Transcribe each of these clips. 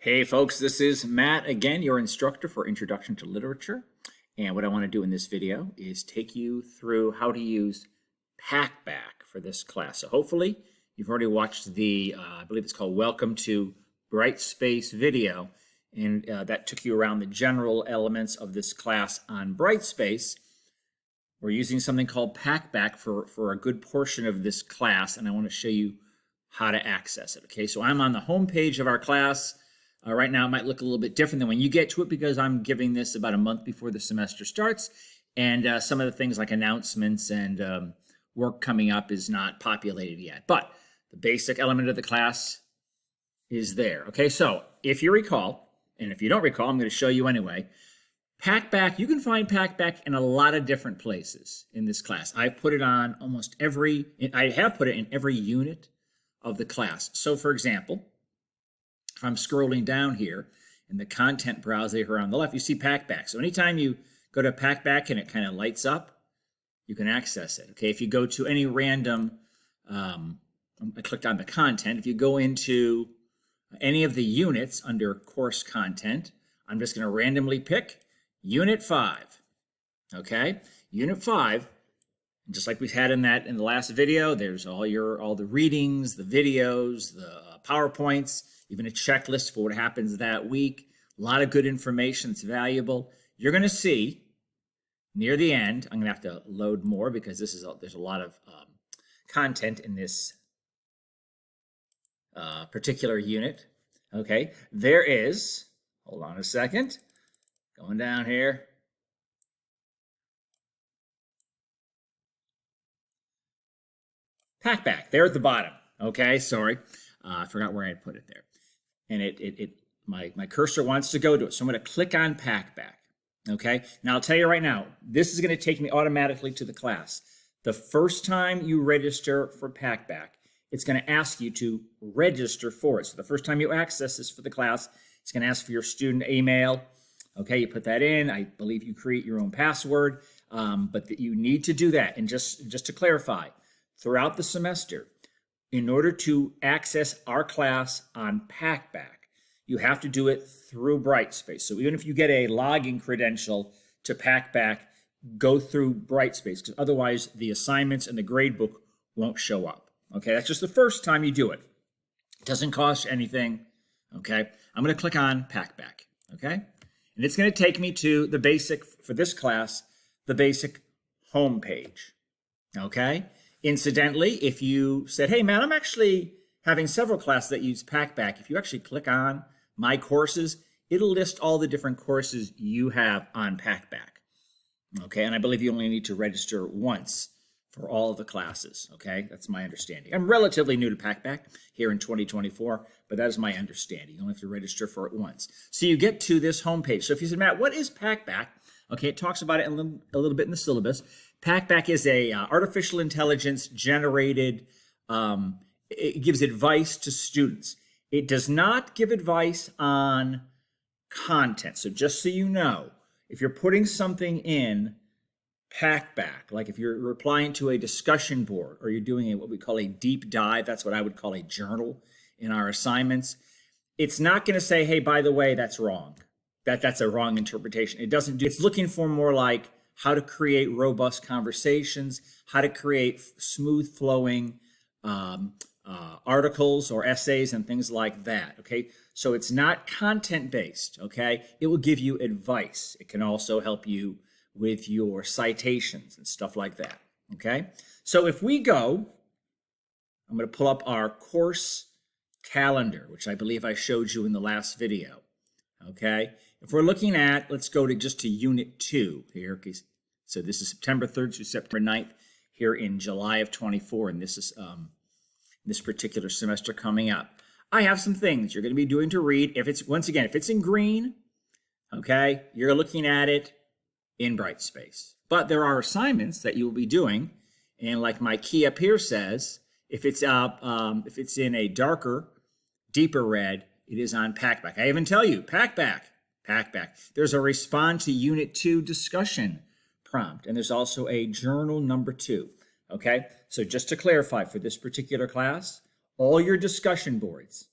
Hey folks, this is Matt again, your instructor for Introduction to Literature. And what I want to do in this video is take you through how to use Packback for this class. So hopefully you've already watched the, I believe it's called Welcome to Brightspace video. And that took you around the general elements of this class on Brightspace. We're using something called Packback for a good portion of this class, and I want to show you how to access it. Okay, so I'm on the home page of our class. Right now, it might look a little bit different than when you get to it because I'm giving this about a month before the semester starts, and some of the things like announcements and work coming up is not populated yet. But the basic element of the class is there. Okay, so if you recall, and if you don't recall, I'm going to show you anyway. Packback, you can find Packback in a lot of different places in this class. I've put it on almost every, I have put it in every unit of the class. So for example, if I'm scrolling down here in the content browser here on the left, you see Packback. So anytime you go to Packback and it kind of lights up, you can access it. Okay, if you go to any random, I clicked on the content. If you go into any of the units under course content, I'm just going to randomly pick Unit 5. Okay, Unit 5. Just like we had in the last video, there's all the readings, the videos, the PowerPoints, even a checklist for what happens that week. A lot of good information that's valuable. You're going to see near the end, I'm going to have to load more because there's a lot of content in this particular unit. Okay, there is, hold on a second, going down here. Packback, there at the bottom. Okay, sorry, I forgot where I had put it there. And my cursor wants to go to it, so I'm going to click on Packback. Okay, now I'll tell you right now, this is going to take me automatically to the class. The first time you register for Packback, it's going to ask you to register for it. So the first time you access this for the class, it's going to ask for your student email. Okay, you put that in. I believe you create your own password, but you need to do that. And just to clarify, throughout the semester, in order to access our class on Packback, you have to do it through Brightspace. So even if you get a login credential to Packback, go through Brightspace, because otherwise the assignments and the gradebook won't show up. Okay, that's just the first time you do it. It doesn't cost anything. Okay, I'm going to click on Packback. Okay, and it's going to take me to the basic, for this class, the basic home page. Okay. Incidentally, if you said, hey, man, I'm actually having several classes that use Packback, if you actually click on My Courses, it'll list all the different courses you have on Packback. Okay, and I believe you only need to register once for all of the classes. Okay, that's my understanding. I'm relatively new to Packback here in 2024, but that is my understanding. You only have to register for it once. So you get to this homepage. So if you said, Matt, what is Packback? Okay, it talks about it a little bit in the syllabus. Packback is a artificial intelligence generated, it gives advice to students. It does not give advice on content. So just so you know, if you're putting something in Packback, like if you're replying to a discussion board or you're doing what we call a deep dive, that's what I would call a journal in our assignments, it's not going to say, hey, by the way, that's wrong. That's a wrong interpretation. It doesn't do, it's looking for more like how to create robust conversations, how to create smooth flowing articles or essays and things like that, okay? So it's not content-based, okay? It will give you advice. It can also help you with your citations and stuff like that, okay? So if we go, I'm going to pull up our course calendar, which I believe I showed you in the last video, okay? If we're looking at, let's go to just to Unit 2 here. Okay. So this is September 3rd to September 9th here in July of 24, and this is this particular semester coming up. I have some things you're going to be doing to read. If it's, once again, if it's in green, okay, you're looking at it in Brightspace. But there are assignments that you will be doing, and like my key up here says, if it's in a darker, deeper red, it is on Packback. I even tell you, Packback. There's a respond to Unit 2 discussion prompt, and there's also a journal number 2. Okay, so just to clarify, for this particular class, all your discussion boards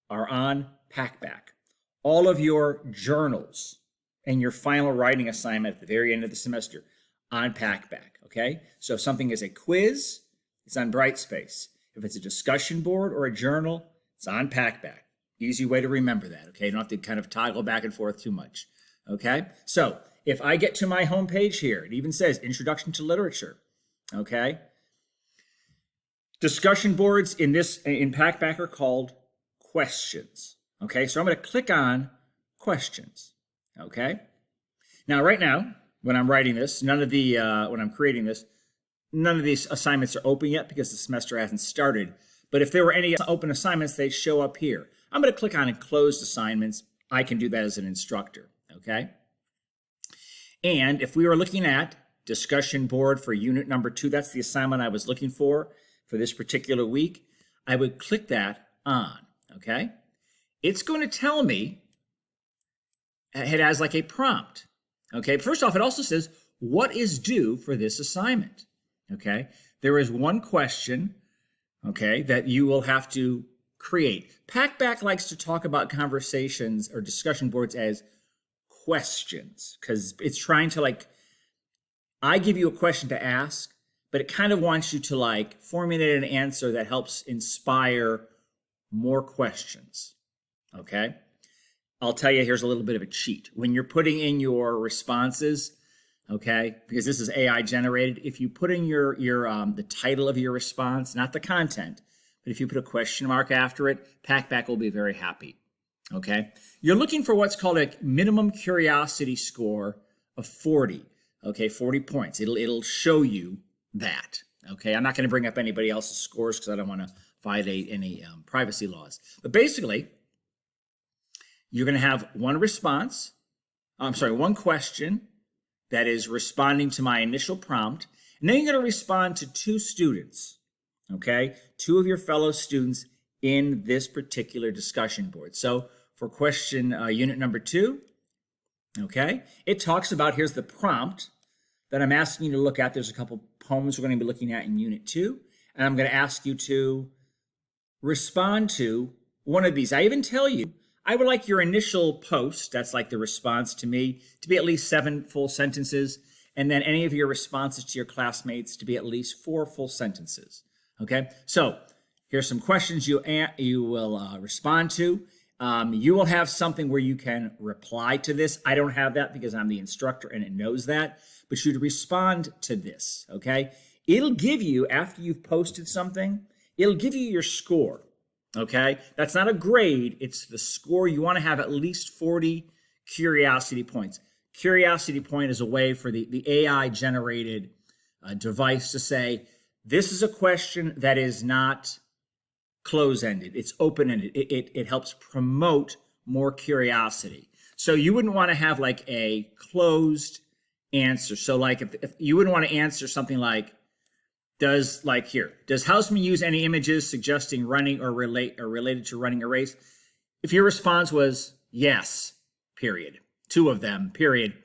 are on Packback. all of your journals and your final writing assignment at the very end of the semester on Packback, okay? So if something is a quiz, it's on Brightspace. If it's a discussion board or a journal, it's on Packback. Easy way to remember that, okay? You don't have to kind of toggle back and forth too much, okay? So if I get to my homepage here, it even says Introduction to Literature, okay? Discussion boards in Packback are called questions, okay? So I'm going to click on questions, okay? Now, right now, when I'm writing this, when I'm creating this, none of these assignments are open yet because the semester hasn't started. But if there were any open assignments, they show up here. I'm going to click on closed assignments. I can do that as an instructor, okay? And if we were looking at discussion board for unit number 2, that's the assignment I was looking for this particular week, I would click that on, okay? It's going to tell me, it has like a prompt, okay? First off, it also says, what is due for this assignment, okay? There is one question, okay, that you will have to create. Packback likes to talk about conversations or discussion boards as questions because it's trying to I give you a question to ask, but it kind of wants you to formulate an answer that helps inspire more questions, okay? I'll tell you, here's a little bit of a cheat. When you're putting in your responses, okay, because this is AI generated, if you put in the title of your response, not the content, but if you put a question mark after it, Packback will be very happy, okay? You're looking for what's called a minimum curiosity score of 40, okay, 40 points. It'll show you that, okay? I'm not going to bring up anybody else's scores because I don't want to violate any privacy laws. But basically, you're going to have one question that is responding to my initial prompt, and then you're going to respond to 2 students, okay? 2 of your fellow students in this particular discussion board. So for question unit number 2, okay, it talks about, here's the prompt that I'm asking you to look at. There's a couple poems we're going to be looking at in unit 2, and I'm going to ask you to respond to one of these. I even tell you, I would like your initial post, that's like the response to me, to be at least 7 full sentences, and then any of your responses to your classmates to be at least 4 full sentences, okay? So here's some questions you will respond to. You will have something where you can reply to this. I don't have that because I'm the instructor and it knows that, but you'd respond to this, okay? It'll give you, after you've posted something, it'll give you your score. Okay, that's not a grade, it's the score. You want to have at least 40 curiosity points. Curiosity point is a way for the AI generated device to say, this is a question that is not close-ended, it's open-ended. It helps promote more curiosity. So you wouldn't want to have a closed answer. So if you wouldn't want to answer something like, does Houseman use any images suggesting running or related to running a race? If your response was yes, period, 2 of them, period,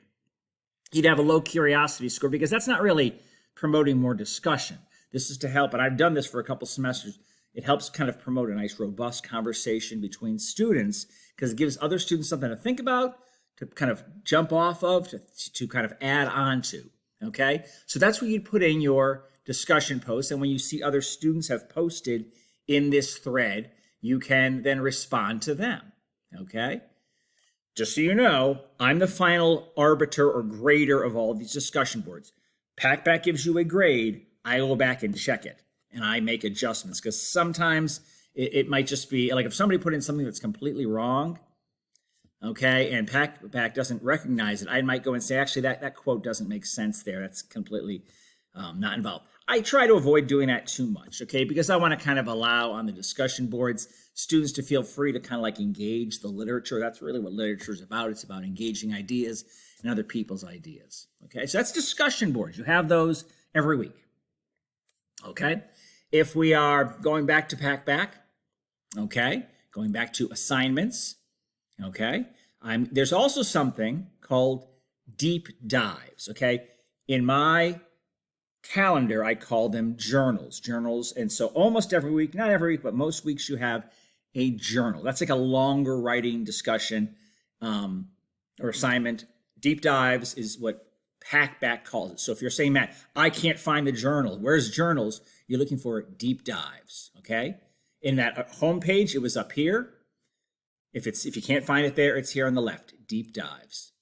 you'd have a low curiosity score because that's not really promoting more discussion. This is to help, and I've done this for a couple semesters. It helps kind of promote a nice, robust conversation between students because it gives other students something to think about, to kind of jump off of, to kind of add on to, okay? So that's where you'd put in your discussion posts, and when you see other students have posted in this thread, you can then respond to them, okay? Just so you know, I'm the final arbiter or grader of all of these discussion boards. Packback gives you a grade, I go back and check it, and I make adjustments, because sometimes it might just be, if somebody put in something that's completely wrong, okay, and Packback doesn't recognize it, I might go and say, actually, that quote doesn't make sense there, that's completely not involved. I try to avoid doing that too much, okay, because I want to kind of allow on the discussion boards students to feel free to kind of engage the literature. That's really what literature is about. It's about engaging ideas and other people's ideas, okay? So that's discussion boards. You have those every week, okay? If we are going back to Packback, okay, going back to assignments, okay, there's also something called deep dives, okay? In my calendar, I call them journals. And so almost every week, not every week, but most weeks you have a journal. That's like a longer writing discussion. or assignment. Deep dives is what Packback calls it. So if you're saying, Matt, I can't find the journal, where's journals? You're looking for deep dives, okay? In that home page, it was up here. If you can't find it there, it's here on the left, deep dives,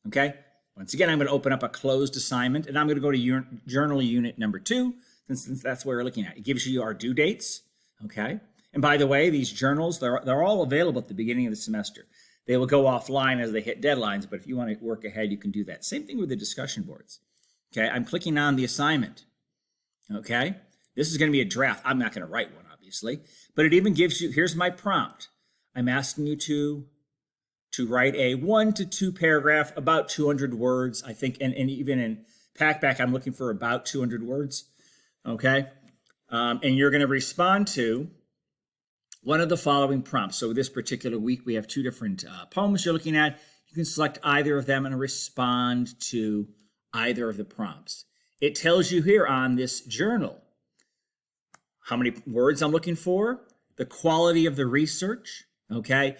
okay? Once again, I'm going to open up a closed assignment, and I'm going to go to journal unit number 2, since that's what we're looking at. It gives you our due dates, okay? And by the way, these journals, they're all available at the beginning of the semester. They will go offline as they hit deadlines, but if you want to work ahead, you can do that. Same thing with the discussion boards, okay? I'm clicking on the assignment, okay? This is going to be a draft. I'm not going to write one, obviously, but it even gives you, here's my prompt. I'm asking you to write a 1 to 2 paragraph, about 200 words, I think, and even in Packback, I'm looking for about 200 words, okay? And you're going to respond to one of the following prompts. So this particular week, we have 2 different poems you're looking at. You can select either of them and respond to either of the prompts. It tells you here on this journal how many words I'm looking for, the quality of the research, okay?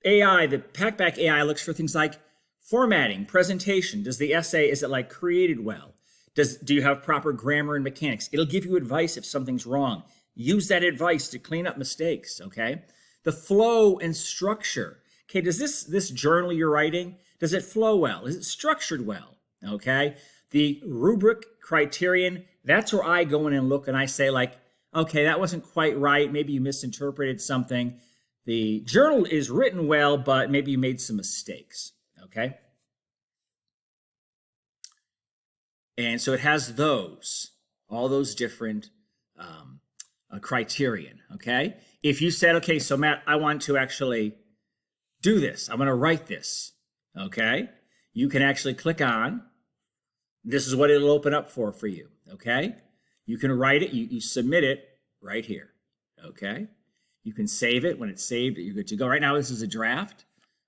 AI, the Packback AI looks for things like formatting, presentation. Does the essay, is it like created well? Do you have proper grammar and mechanics? It'll give you advice if something's wrong. Use that advice to clean up mistakes, okay? The flow and structure. Okay, does this journal you're writing, does it flow well? Is it structured well, okay? The rubric criterion, that's where I go in and look and I say like, okay, that wasn't quite right. Maybe you misinterpreted something. The journal is written well, but maybe you made some mistakes, okay? And so it has all those different criterion, okay? If you said, okay, so Matt, I want to actually do this. I'm going to write this, okay? You can actually click on, this is what it'll open up for you, okay? You can write it, you submit it right here, okay? You can save it. When it's saved, you're good to go. Right now, this is a draft,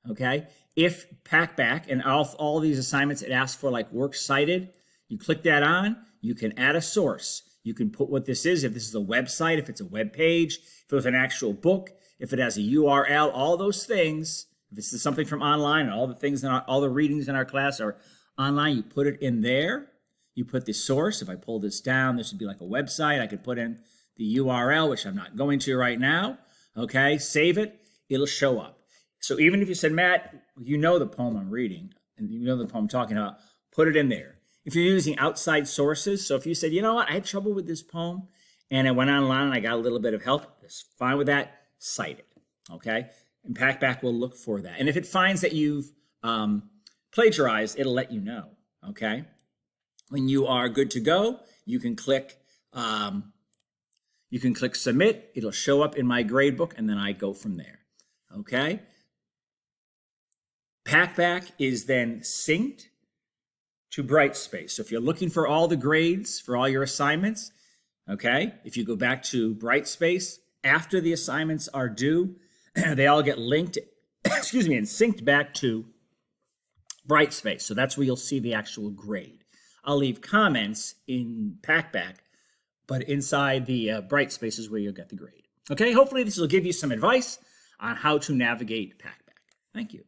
okay? If Packback and all these assignments, it asks for like works cited, you click that on, you can add a source. You can put what this is, if this is a website, if it's a web page, if it was an actual book, if it has a URL, all those things. If this is something from online, and all the things, all the readings in our class are online, you put it in there. You put the source. If I pull this down, this would be like a website. I could put in the URL, which I'm not going to right now. Okay, save it. It'll show up. So even if you said, Matt, you know the poem I'm reading, and you know the poem I'm talking about, put it in there. If you're using outside sources, so if you said, you know what, I had trouble with this poem, and I went online and I got a little bit of help, it's fine with that, cite it, okay? And Packback will look for that. And if it finds that you've plagiarized, it'll let you know, okay? When you are good to go, you can click submit. It'll show up in my grade book, and then I go from there, okay? Packback is then synced to Brightspace. So if you're looking for all the grades for all your assignments, okay, if you go back to Brightspace, after the assignments are due, they all get linked, and synced back to Brightspace. So that's where you'll see the actual grade. I'll leave comments in Packback, but inside the Brightspace is where you'll get the grade. Okay, hopefully this will give you some advice on how to navigate Packback. Thank you.